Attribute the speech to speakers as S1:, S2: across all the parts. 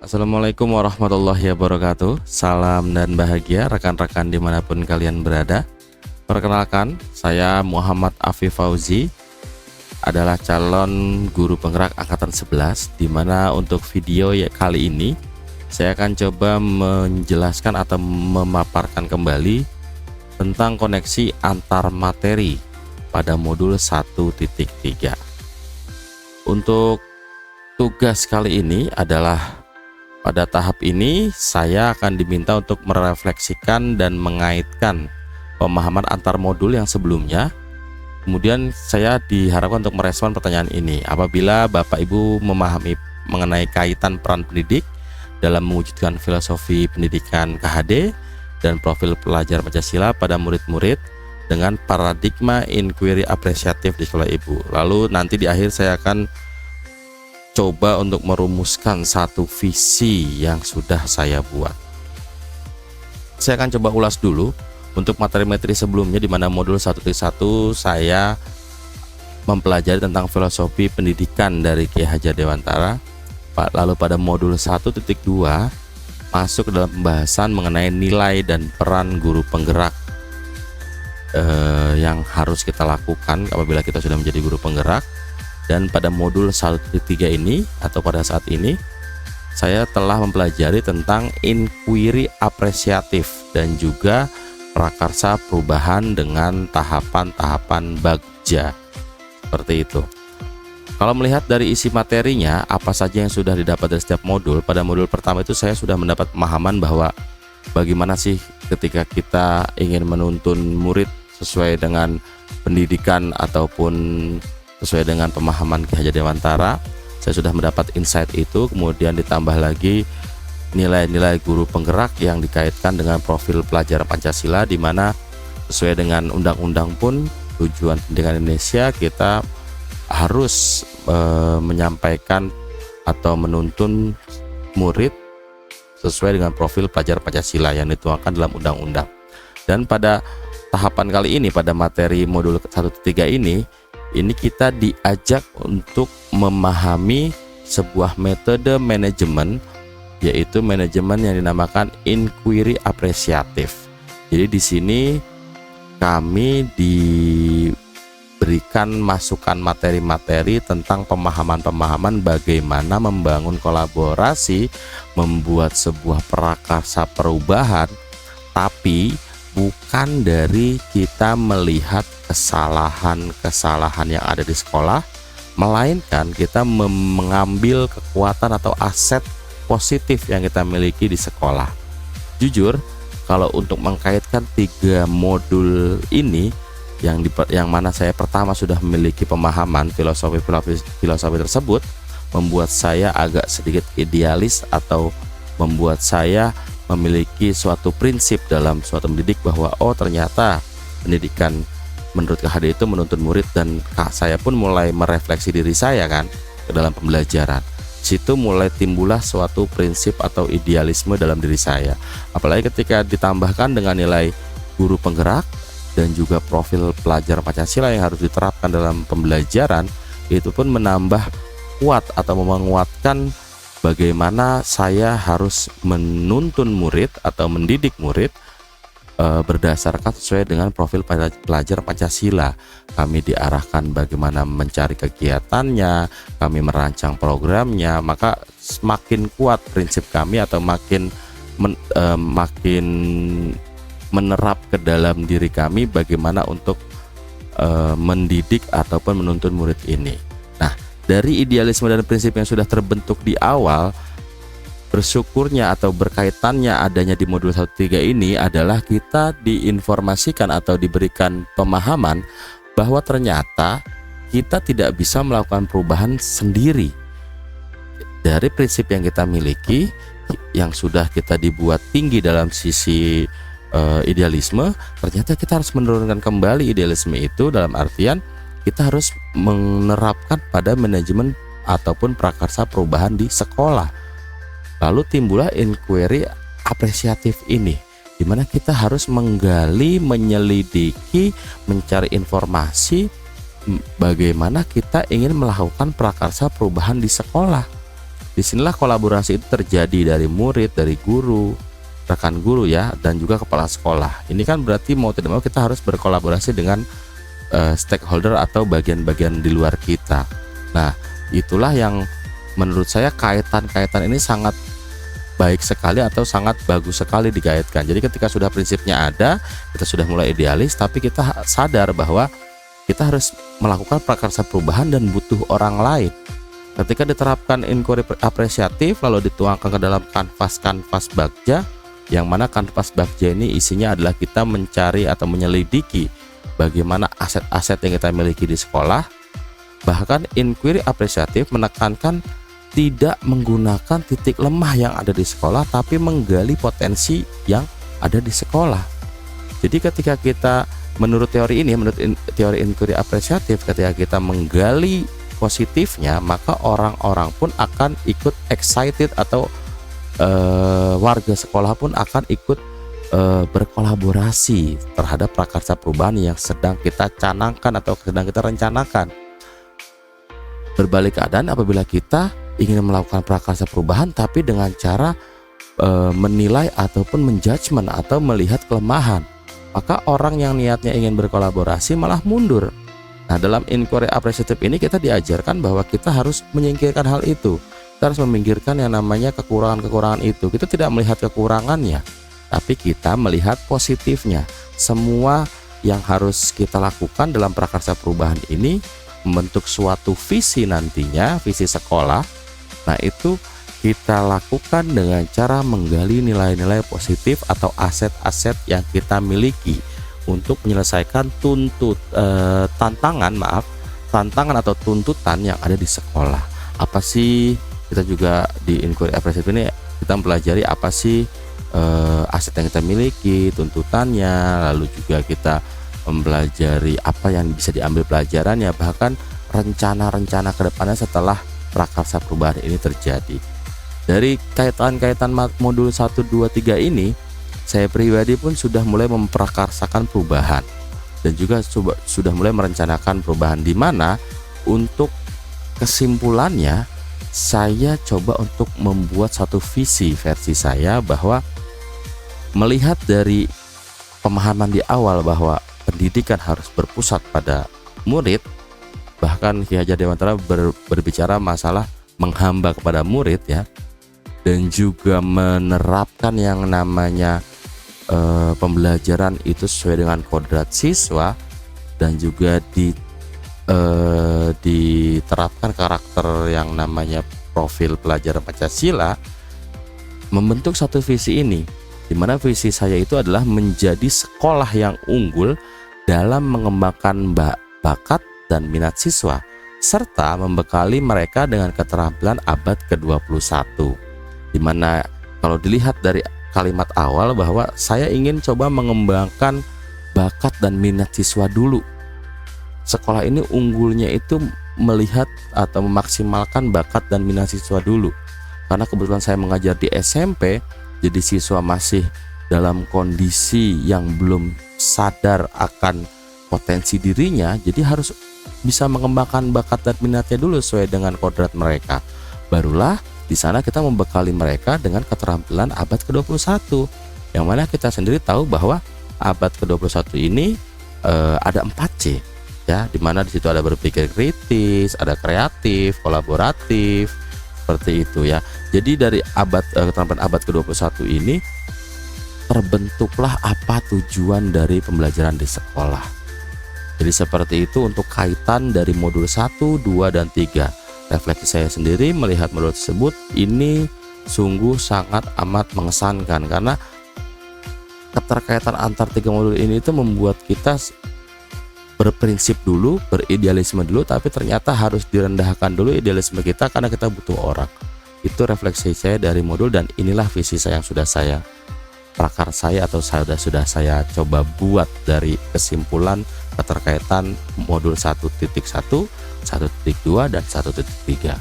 S1: Assalamualaikum warahmatullahi wabarakatuh. Salam dan bahagia rekan-rekan dimanapun kalian berada. Perkenalkan, saya Muhammad Afif Fauzi, adalah calon guru penggerak angkatan 11, dimana untuk video kali ini saya akan coba menjelaskan atau memaparkan kembali tentang koneksi antar materi pada modul 1.3. Untuk tugas kali ini adalah pada tahap ini saya akan diminta untuk merefleksikan dan mengaitkan pemahaman antar modul yang sebelumnya. Kemudian saya diharapkan untuk merespon pertanyaan ini. Apabila Bapak Ibu memahami mengenai kaitan peran pendidik dalam mewujudkan filosofi pendidikan KHD dan profil pelajar Pancasila pada murid-murid dengan paradigma inquiry apresiatif di sekolah Ibu. Lalu nanti di akhir saya akan coba untuk merumuskan satu visi yang sudah saya buat. Saya akan coba ulas dulu untuk materi-materi sebelumnya, di mana modul 1.1 saya mempelajari tentang filosofi pendidikan dari Kiai Hajar Dewantara. Lalu pada modul 1.2 masuk ke dalam pembahasan mengenai nilai dan peran guru penggerak yang harus kita lakukan apabila kita sudah menjadi guru penggerak. Dan pada modul 1.3 ini atau pada saat ini saya telah mempelajari tentang inquiry apresiatif dan juga prakarsa perubahan dengan tahapan-tahapan bagja. Seperti itu. Kalau melihat dari isi materinya, apa saja yang sudah didapat dari setiap modul, pada modul pertama itu saya sudah mendapat pemahaman bahwa bagaimana sih ketika kita ingin menuntun murid sesuai dengan pendidikan ataupun sesuai dengan pemahaman Ki Hajar Dewantara. Saya sudah mendapat insight itu, kemudian ditambah lagi nilai-nilai guru penggerak yang dikaitkan dengan profil pelajar Pancasila, di mana sesuai dengan undang-undang pun tujuan pendidikan Indonesia kita harus menyampaikan atau menuntun murid sesuai dengan profil pelajar Pancasila yang dituangkan dalam undang-undang. Dan pada tahapan kali ini, pada materi modul 1.3 ini kita diajak untuk memahami sebuah metode manajemen, yaitu manajemen yang dinamakan inquiry apresiatif. Jadi di sini kami diberikan masukan materi-materi tentang pemahaman-pemahaman bagaimana membangun kolaborasi, membuat sebuah prakarsa perubahan, tapi bukan dari kita melihat kesalahan-kesalahan yang ada di sekolah, melainkan kita mengambil kekuatan atau aset positif yang kita miliki di sekolah. Jujur, kalau untuk mengkaitkan 3 modul ini yang mana saya pertama sudah memiliki pemahaman filosofi tersebut, membuat saya agak sedikit idealis atau membuat saya memiliki suatu prinsip dalam suatu mendidik bahwa ternyata pendidikan menurut KHD itu menuntun murid, dan saya pun mulai merefleksi diri saya kan ke dalam pembelajaran. Situ mulai timbullah suatu prinsip atau idealisme dalam diri saya. Apalagi ketika ditambahkan dengan nilai guru penggerak dan juga profil pelajar Pancasila yang harus diterapkan dalam pembelajaran, itu pun menambah kuat atau menguatkan bagaimana saya harus menuntun murid atau mendidik murid berdasarkan sesuai dengan profil pelajar Pancasila. Kami diarahkan bagaimana mencari kegiatannya, kami merancang programnya, maka semakin kuat prinsip kami atau makin menerap ke dalam diri kami bagaimana untuk mendidik ataupun menuntun murid ini. Nah, dari idealisme dan prinsip yang sudah terbentuk di awal, bersyukurnya atau berkaitannya adanya di modul 1.3 ini adalah kita diinformasikan atau diberikan pemahaman bahwa ternyata kita tidak bisa melakukan perubahan sendiri. Dari prinsip yang kita miliki, yang sudah kita dibuat tinggi dalam sisi idealisme, ternyata kita harus menurunkan kembali idealisme itu, dalam artian kita harus menerapkan pada manajemen ataupun prakarsa perubahan di sekolah. Lalu timbullah inquiry apresiatif ini, di mana kita harus menggali, menyelidiki, mencari informasi bagaimana kita ingin melakukan prakarsa perubahan di sekolah. Disinilah kolaborasi itu terjadi dari murid, dari guru, rekan guru ya, dan juga kepala sekolah. Ini kan berarti mau tidak mau kita harus berkolaborasi dengan stakeholder atau bagian-bagian di luar kita. Nah, itulah yang menurut saya kaitan-kaitan ini sangat baik sekali atau sangat bagus sekali dikaitkan. Jadi ketika sudah prinsipnya ada, kita sudah mulai idealis, tapi kita sadar bahwa kita harus melakukan prakarsa perubahan dan butuh orang lain. Ketika diterapkan inquiry apresiatif lalu dituangkan ke dalam kanvas Bagja, yang mana kanvas Bagja ini isinya adalah kita mencari atau menyelidiki bagaimana aset-aset yang kita miliki di sekolah. Bahkan inquiry apresiatif menekankan tidak menggunakan titik lemah yang ada di sekolah, tapi menggali potensi yang ada di sekolah. Jadi ketika kita menurut teori inquiry apresiatif, ketika kita menggali positifnya, maka orang-orang pun akan ikut excited atau warga sekolah pun akan ikut berkolaborasi terhadap prakarsa perubahan yang sedang kita canangkan atau sedang kita rencanakan. Berbalik keadaan apabila kita ingin melakukan prakarsa perubahan tapi dengan cara menilai ataupun menjudgment atau melihat kelemahan, maka orang yang niatnya ingin berkolaborasi malah mundur. Nah, dalam inquiry apresiatif ini kita diajarkan bahwa kita harus menyingkirkan hal itu. Kita harus meminggirkan yang namanya kekurangan-kekurangan itu. Kita tidak melihat kekurangannya, tapi kita melihat positifnya. Semua yang harus kita lakukan dalam prakarsa perubahan ini membentuk suatu visi nantinya, visi sekolah. Nah, itu kita lakukan dengan cara menggali nilai-nilai positif atau aset-aset yang kita miliki untuk menyelesaikan tantangan atau tuntutan yang ada di sekolah. Apa sih, kita juga di inquiry apresiatif ini kita mempelajari apa sih aset yang kita miliki, tuntutannya, lalu juga kita mempelajari apa yang bisa diambil pelajarannya, bahkan rencana-rencana kedepannya setelah prakarsa perubahan ini terjadi. Dari kaitan-kaitan modul 1, 2, 3 ini, saya pribadi pun sudah mulai memprakarsakan perubahan dan juga sudah mulai merencanakan perubahan, di mana untuk kesimpulannya saya coba untuk membuat satu versi saya bahwa melihat dari pemahaman di awal bahwa pendidikan harus berpusat pada murid, bahkan Ki Hajar Dewantara berbicara masalah menghamba kepada murid ya, dan juga menerapkan yang namanya pembelajaran itu sesuai dengan kodrat siswa, dan juga diterapkan karakter yang namanya profil pelajar Pancasila, membentuk satu visi ini, di mana visi saya itu adalah menjadi sekolah yang unggul dalam mengembangkan bakat dan minat siswa, serta membekali mereka dengan keterampilan abad ke-21. Di mana kalau dilihat dari kalimat awal bahwa saya ingin coba mengembangkan bakat dan minat siswa dulu. Sekolah ini unggulnya itu melihat atau memaksimalkan bakat dan minat siswa dulu. Karena kebetulan saya mengajar di SMP, jadi siswa masih dalam kondisi yang belum sadar akan potensi dirinya, jadi harus bisa mengembangkan bakat dan minatnya dulu sesuai dengan kodrat mereka. Barulah di sana kita membekali mereka dengan keterampilan abad ke-21, yang mana kita sendiri tahu bahwa abad ke-21 ini ada 4C ya, dimana di situ ada berpikir kritis, ada kreatif, kolaboratif, seperti itu ya. Jadi dari keterampilan abad ke-21 ini terbentuklah apa tujuan dari pembelajaran di sekolah. Jadi seperti itu untuk kaitan dari modul 1, 2, dan 3. Refleksi saya sendiri melihat modul tersebut ini sungguh sangat amat mengesankan, karena keterkaitan antar 3 modul ini itu membuat kita berprinsip dulu, beridealisme dulu, tapi ternyata harus direndahkan dulu idealisme kita karena kita butuh orang. Itu refleksi saya dari modul, dan inilah visi saya yang sudah saya prakarsa atau sudah saya coba buat dari kesimpulan keterkaitan modul 1.1, 1.2, dan 1.3.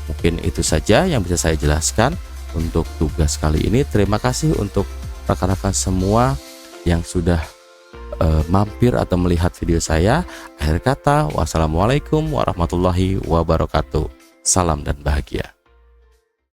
S1: Mungkin itu saja yang bisa saya jelaskan untuk tugas kali ini. Terima kasih untuk rekan-rekan semua yang sudah mampir atau melihat video saya. Akhir kata, wassalamualaikum warahmatullahi wabarakatuh. Salam dan bahagia.